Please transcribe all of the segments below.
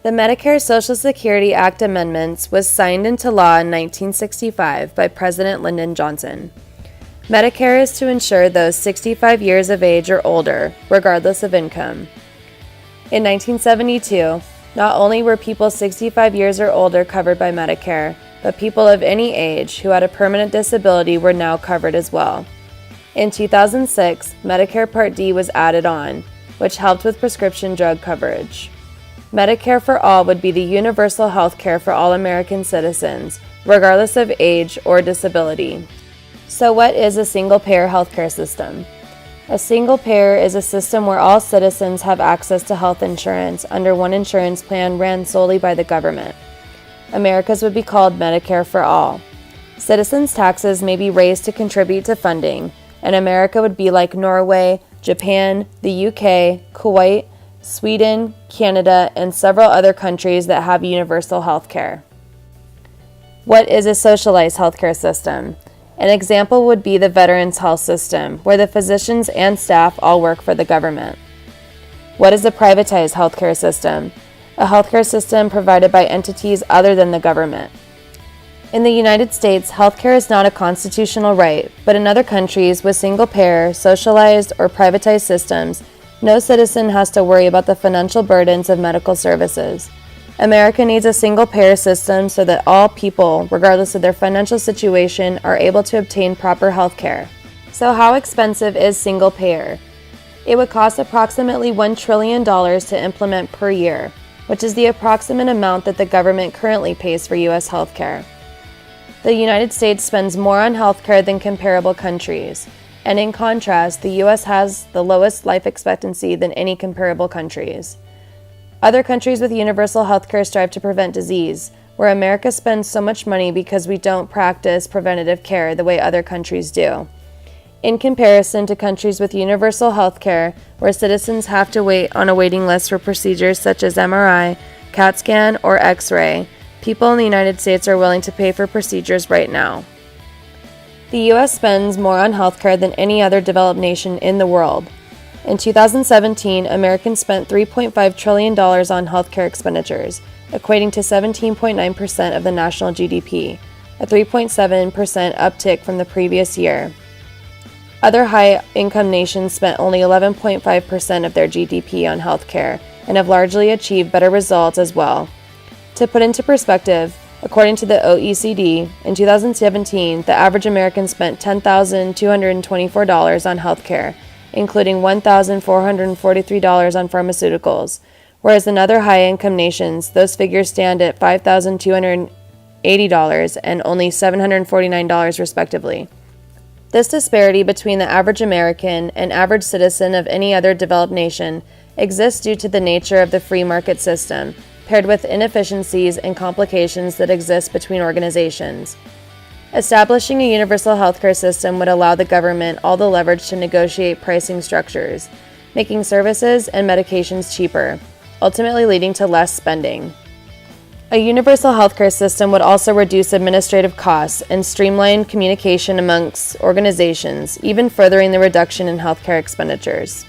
The Medicare Social Security Act amendments was signed into law in 1965 by President Lyndon Johnson. Medicare is to insure those 65 years of age or older, regardless of income. In 1972, not only were people 65 years or older covered by Medicare, but people of any age who had a permanent disability were now covered as well. In 2006, Medicare Part D was added on, which helped with prescription drug coverage. Medicare for All would be the universal health care for all American citizens, regardless of age or disability. So what is a single-payer healthcare system? A single-payer is a system where all citizens have access to health insurance under one insurance plan ran solely by the government. America's would be called Medicare for All. Citizens' taxes may be raised to contribute to funding, and America would be like Norway, Japan, the UK, Kuwait, Sweden, Canada, and several other countries that have universal health care. What is a socialized healthcare system? An example would be the Veterans Health System, where the physicians and staff all work for the government. What is a privatized healthcare system? A healthcare system provided by entities other than the government. In the United States, healthcare is not a constitutional right, but in other countries with single-payer, socialized, or privatized systems, no citizen has to worry about the financial burdens of medical services. America needs a single-payer system so that all people, regardless of their financial situation, are able to obtain proper health care. So how expensive is single-payer? It would cost approximately $1 trillion to implement per year, which is the approximate amount that the government currently pays for U.S. health care. The United States spends more on health care than comparable countries. And in contrast, the U.S. has the lowest life expectancy than any comparable countries. Other countries with universal health care strive to prevent disease, where America spends so much money because we don't practice preventative care the way other countries do. In comparison to countries with universal health care, where citizens have to wait on a waiting list for procedures such as MRI, CAT scan, or X-ray, people in the United States are willing to pay for procedures right now. The U.S. spends more on healthcare than any other developed nation in the world. In 2017, Americans spent $3.5 trillion on healthcare expenditures, equating to 17.9% of the national GDP, a 3.7% uptick from the previous year. Other high-income nations spent only 11.5% of their GDP on healthcare and have largely achieved better results as well. To put into perspective, according to the OECD, in 2017, the average American spent $10,224 on healthcare, including $1,443 on pharmaceuticals, whereas in other high-income nations, those figures stand at $5,280 and only $749 respectively. This disparity between the average American and average citizen of any other developed nation exists due to the nature of the free market system, paired with inefficiencies and complications that exist between organizations. Establishing a universal healthcare system would allow the government all the leverage to negotiate pricing structures, making services and medications cheaper, ultimately leading to less spending. A universal healthcare system would also reduce administrative costs and streamline communication amongst organizations, even furthering the reduction in healthcare expenditures.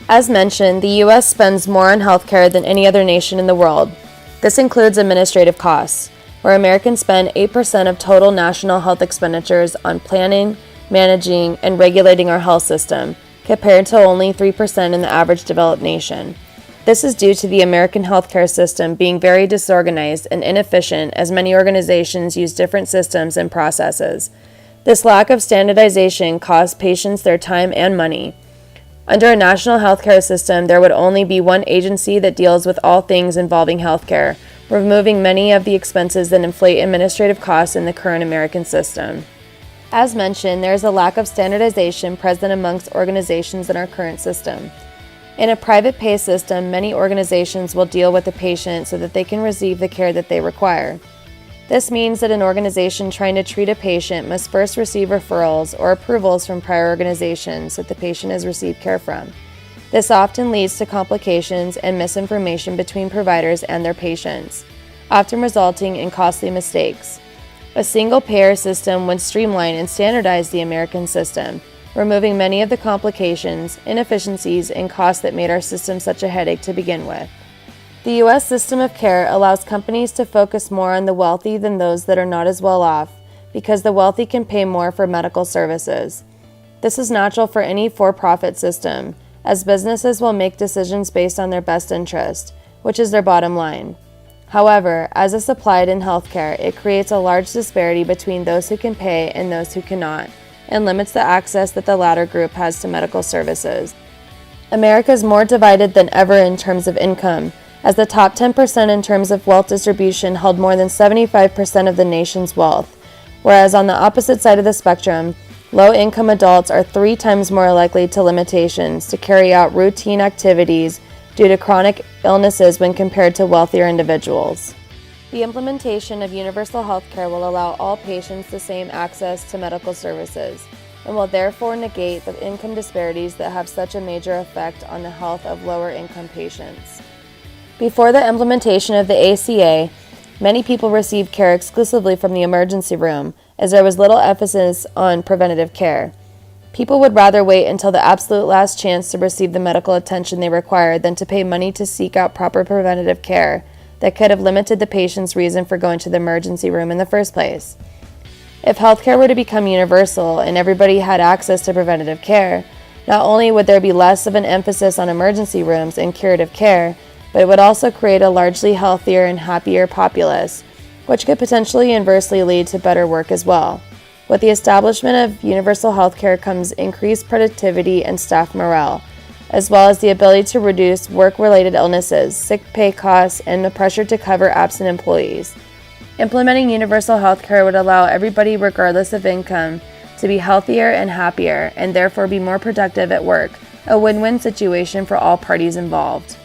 As mentioned, the U.S. spends more on healthcare than any other nation in the world. This includes administrative costs, where Americans spend 8% of total national health expenditures on planning, managing, and regulating our health system, compared to only 3% in the average developed nation. This is due to the American healthcare system being very disorganized and inefficient, as many organizations use different systems and processes. This lack of standardization costs patients their time and money. Under a national healthcare system, there would only be one agency that deals with all things involving healthcare, removing many of the expenses that inflate administrative costs in the current American system. As mentioned, there is a lack of standardization present amongst organizations in our current system. In a private pay system, many organizations will deal with the patient so that they can receive the care that they require. This means that an organization trying to treat a patient must first receive referrals or approvals from prior organizations that the patient has received care from. This often leads to complications and misinformation between providers and their patients, often resulting in costly mistakes. A single-payer system would streamline and standardize the American system, removing many of the complications, inefficiencies, and costs that made our system such a headache to begin with. The U.S. system of care allows companies to focus more on the wealthy than those that are not as well off, because the wealthy can pay more for medical services. This is natural for any for-profit system, as businesses will make decisions based on their best interest, which is their bottom line. However, as is applied in healthcare, it creates a large disparity between those who can pay and those who cannot, and limits the access that the latter group has to medical services. America is more divided than ever in terms of income, as the top 10% in terms of wealth distribution held more than 75% of the nation's wealth, whereas on the opposite side of the spectrum, low-income adults are 3 times more likely to limitations to carry out routine activities due to chronic illnesses when compared to wealthier individuals. The implementation of universal health care will allow all patients the same access to medical services, and will therefore negate the income disparities that have such a major effect on the health of lower-income patients. Before the implementation of the HCA, many people received care exclusively from the emergency room, as there was little emphasis on preventative care. People would rather wait until the absolute last chance to receive the medical attention they required than to pay money to seek out proper preventative care that could have limited the patient's reason for going to the emergency room in the first place. If healthcare were to become universal and everybody had access to preventative care, not only would there be less of an emphasis on emergency rooms and curative care, but it would also create a largely healthier and happier populace, which could potentially inversely lead to better work as well. With the establishment of universal health care comes increased productivity and staff morale, as well as the ability to reduce work-related illnesses, sick pay costs, and the pressure to cover absent employees. Implementing universal health care would allow everybody, regardless of income, to be healthier and happier, and therefore be more productive at work, a win-win situation for all parties involved.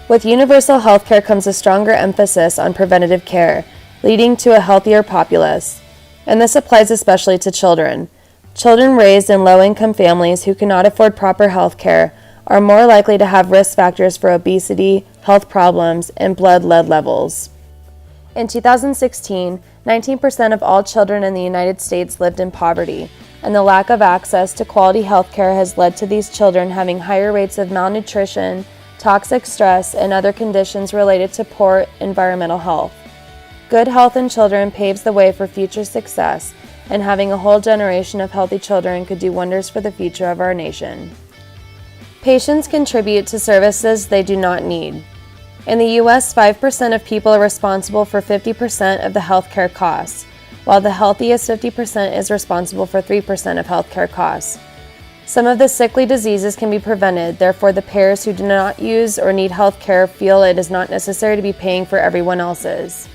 With universal health care comes a stronger emphasis on preventative care, leading to a healthier populace. And this applies especially to children. Children raised in low-income families who cannot afford proper health care are more likely to have risk factors for obesity, health problems, and blood lead levels. In 2016, 19% of all children in the United States lived in poverty, and the lack of access to quality health care has led to these children having higher rates of malnutrition, toxic stress, and other conditions related to poor environmental health. Good health in children paves the way for future success, and having a whole generation of healthy children could do wonders for the future of our nation. Patients contribute to services they do not need. In the U.S., 5% of people are responsible for 50% of the healthcare costs, while the healthiest 50% is responsible for 3% of healthcare costs. Some of the sickly diseases can be prevented, therefore the payers who do not use or need health care feel it is not necessary to be paying for everyone else's.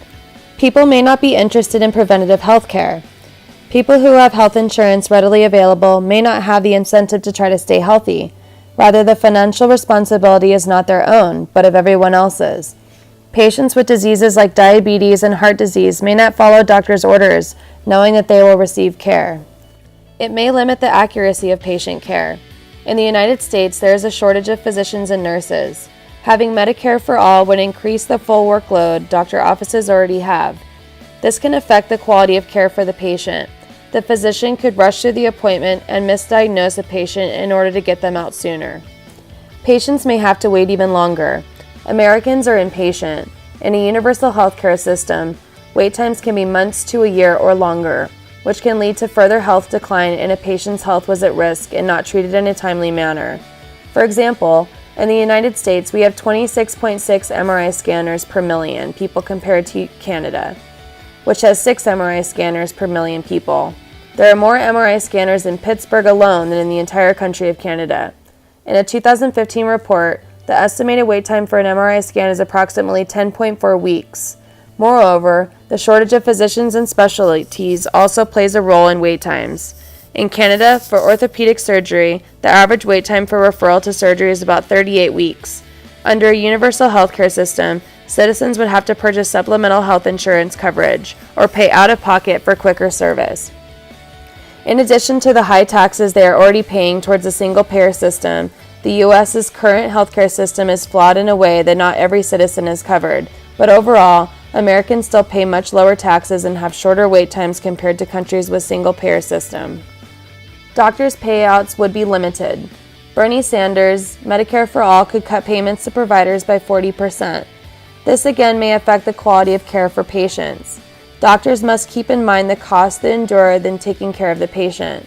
People may not be interested in preventative health care. People who have health insurance readily available may not have the incentive to try to stay healthy. Rather, the financial responsibility is not their own, but of everyone else's. Patients with diseases like diabetes and heart disease may not follow doctors' orders, knowing that they will receive care. It may limit the accuracy of patient care. In the United States, there is a shortage of physicians and nurses. Having Medicare for all would increase the full workload doctor offices already have. This can affect the quality of care for the patient. The physician could rush through the appointment and misdiagnose a patient in order to get them out sooner. Patients may have to wait even longer. Americans are impatient. In a universal healthcare system, wait times can be months to a year or longer, which can lead to further health decline if a patient's health was at risk and not treated in a timely manner. For example, in the United States, we have 26.6 MRI scanners per million people compared to Canada, which has 6 MRI scanners per million people. There are more MRI scanners in Pittsburgh alone than in the entire country of Canada. In a 2015 report, the estimated wait time for an MRI scan is approximately 10.4 weeks. Moreover, the shortage of physicians and specialties also plays a role in wait times. In Canada, for orthopedic surgery, the average wait time for referral to surgery is about 38 weeks. Under a universal healthcare system, citizens would have to purchase supplemental health insurance coverage or pay out of pocket for quicker service. In addition to the high taxes they are already paying towards a single-payer system, the U.S.'s current healthcare system is flawed in a way that not every citizen is covered, but overall, Americans still pay much lower taxes and have shorter wait times compared to countries with single-payer system. Doctors' payouts would be limited. Bernie Sanders, Medicare for All could cut payments to providers by 40%. This again may affect the quality of care for patients. Doctors must keep in mind the cost they endure than taking care of the patient.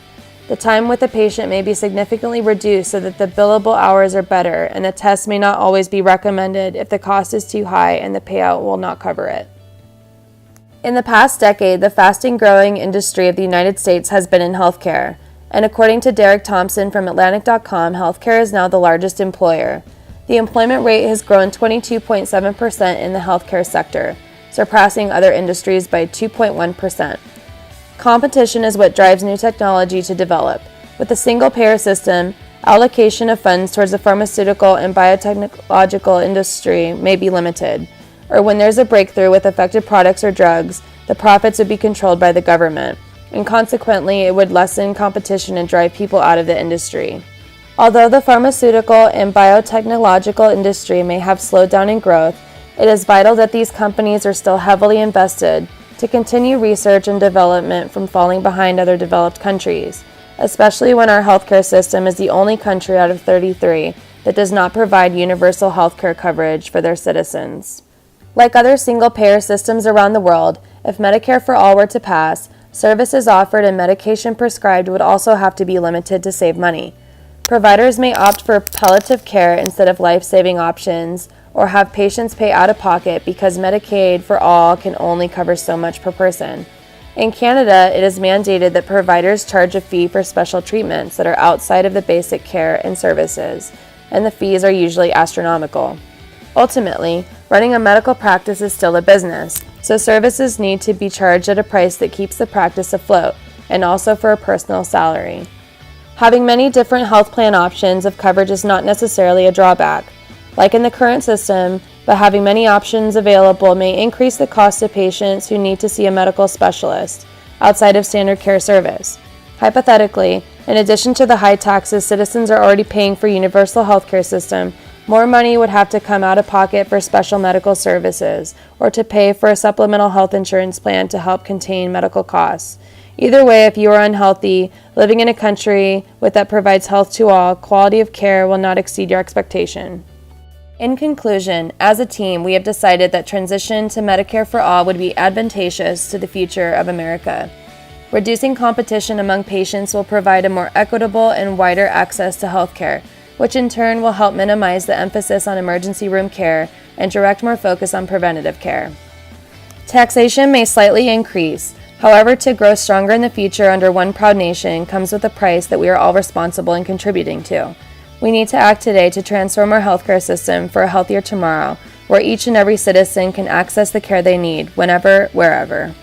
The time with the patient may be significantly reduced so that the billable hours are better, and the test may not always be recommended if the cost is too high and the payout will not cover it. In the past decade, the fastest growing industry of the United States has been in healthcare, and according to Derek Thompson from Atlantic.com, healthcare is now the largest employer. The employment rate has grown 22.7% in the healthcare sector, surpassing other industries by 2.1%. Competition is what drives new technology to develop. With a single-payer system, allocation of funds towards the pharmaceutical and biotechnological industry may be limited, or when there's a breakthrough with effective products or drugs, the profits would be controlled by the government, and consequently it would lessen competition and drive people out of the industry. Although the pharmaceutical and biotechnological industry may have slowed down in growth, it is vital that these companies are still heavily invested to continue research and development from falling behind other developed countries, especially when our healthcare system is the only country out of 33 that does not provide universal healthcare coverage for their citizens. Like other single-payer systems around the world, if Medicare for All were to pass, services offered and medication prescribed would also have to be limited to save money. Providers may opt for palliative care instead of life-saving options, or have patients pay out of pocket because Medicaid for All can only cover so much per person. In Canada, it is mandated that providers charge a fee for special treatments that are outside of the basic care and services, and the fees are usually astronomical. Ultimately, running a medical practice is still a business, so services need to be charged at a price that keeps the practice afloat, and also for a personal salary. Having many different health plan options of coverage is not necessarily a drawback. Like in the current system, but having many options available may increase the cost to patients who need to see a medical specialist outside of standard care service. Hypothetically, in addition to the high taxes citizens are already paying for universal healthcare system, more money would have to come out of pocket for special medical services or to pay for a supplemental health insurance plan to help contain medical costs. Either way, if you are unhealthy, living in a country that provides health to all, quality of care will not exceed your expectation. In conclusion, as a team, we have decided that transition to Medicare for All would be advantageous to the future of America. Reducing competition among patients will provide a more equitable and wider access to healthcare, which in turn will help minimize the emphasis on emergency room care and direct more focus on preventative care. Taxation may slightly increase. However, to grow stronger in the future under one proud nation comes with a price that we are all responsible in contributing to. We need to act today to transform our healthcare system for a healthier tomorrow, where each and every citizen can access the care they need, whenever, wherever.